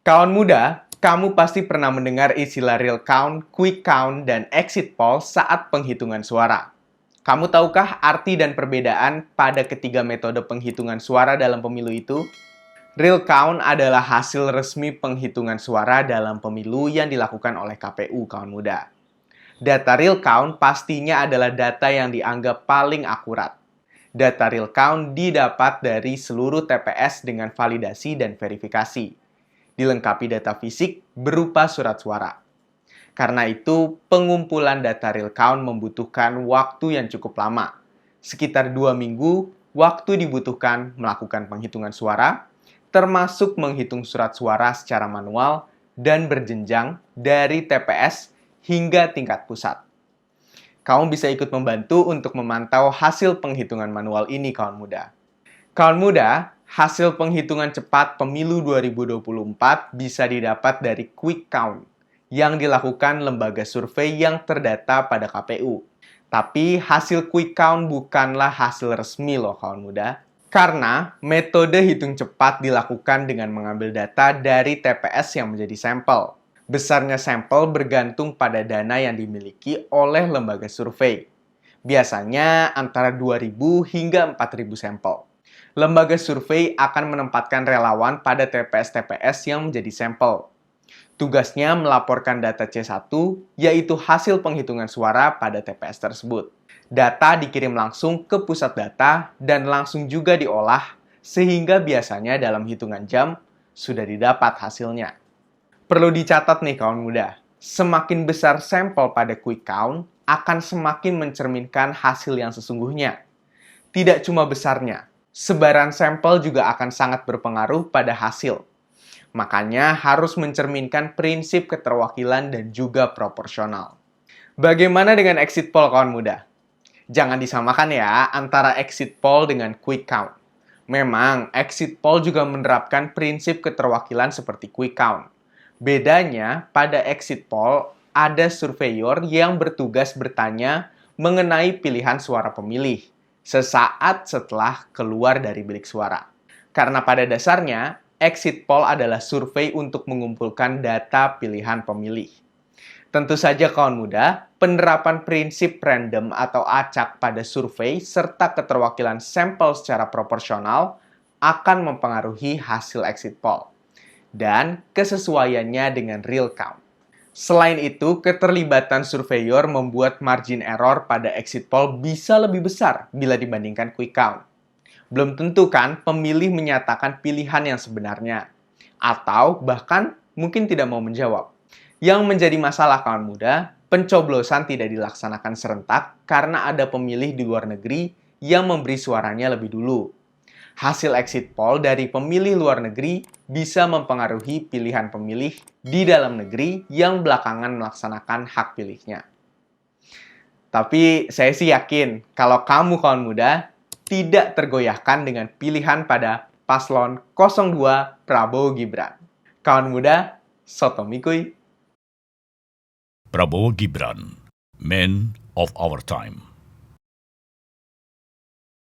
Kawan muda, kamu pasti pernah mendengar istilah real count, quick count, dan exit poll saat penghitungan suara. Kamu tahukah arti dan perbedaan pada ketiga metode penghitungan suara dalam pemilu itu? Real count adalah hasil resmi penghitungan suara dalam pemilu yang dilakukan oleh KPU, kawan muda. Data real count pastinya adalah data yang dianggap paling akurat. Data real count didapat dari seluruh TPS dengan validasi dan verifikasi, dilengkapi data fisik berupa surat suara. Karena itu, pengumpulan data real count membutuhkan waktu yang cukup lama. Sekitar 2 minggu, waktu dibutuhkan melakukan penghitungan suara, termasuk menghitung surat suara secara manual dan berjenjang dari TPS hingga tingkat pusat. Kamu bisa ikut membantu untuk memantau hasil penghitungan manual ini, kawan muda. Kawan muda, hasil penghitungan cepat pemilu 2024 bisa didapat dari quick count yang dilakukan lembaga survei yang terdata pada KPU. Tapi hasil quick count bukanlah hasil resmi loh, kawan muda. Karena metode hitung cepat dilakukan dengan mengambil data dari TPS yang menjadi sampel. Besarnya sampel bergantung pada dana yang dimiliki oleh lembaga survei. Biasanya antara 2.000 hingga 4.000 sampel. Lembaga survei akan menempatkan relawan pada TPS-TPS yang menjadi sampel. Tugasnya melaporkan data C1, yaitu hasil penghitungan suara pada TPS tersebut. Data dikirim langsung ke pusat data dan langsung juga diolah, sehingga biasanya dalam hitungan jam sudah didapat hasilnya. Perlu dicatat nih kawan muda, semakin besar sampel pada quick count akan semakin mencerminkan hasil yang sesungguhnya. Tidak cuma besarnya, sebaran sampel juga akan sangat berpengaruh pada hasil. Makanya harus mencerminkan prinsip keterwakilan dan juga proporsional. Bagaimana dengan exit poll kawan muda? Jangan disamakan ya antara exit poll dengan quick count. Memang exit poll juga menerapkan prinsip keterwakilan seperti quick count. Bedanya, pada exit poll, ada surveyor yang bertugas bertanya mengenai pilihan suara pemilih sesaat setelah keluar dari bilik suara. Karena pada dasarnya, exit poll adalah survei untuk mengumpulkan data pilihan pemilih. Tentu saja kawan muda, penerapan prinsip random atau acak pada survei serta keterwakilan sampel secara proporsional akan mempengaruhi hasil exit poll dan kesesuaiannya dengan real count. Selain itu, keterlibatan surveyor membuat margin error pada exit poll bisa lebih besar bila dibandingkan quick count. Belum tentu kan pemilih menyatakan pilihan yang sebenarnya, atau bahkan mungkin tidak mau menjawab. Yang menjadi masalah kawan muda, pencoblosan tidak dilaksanakan serentak karena ada pemilih di luar negeri yang memberi suaranya lebih dulu. Hasil exit poll dari pemilih luar negeri bisa mempengaruhi pilihan pemilih di dalam negeri yang belakangan melaksanakan hak pilihnya. Tapi saya sih yakin kalau kamu kawan muda tidak tergoyahkan dengan pilihan pada paslon 02 Prabowo Gibran. Kawan muda, soto mikuy. Prabowo Gibran, man of our time.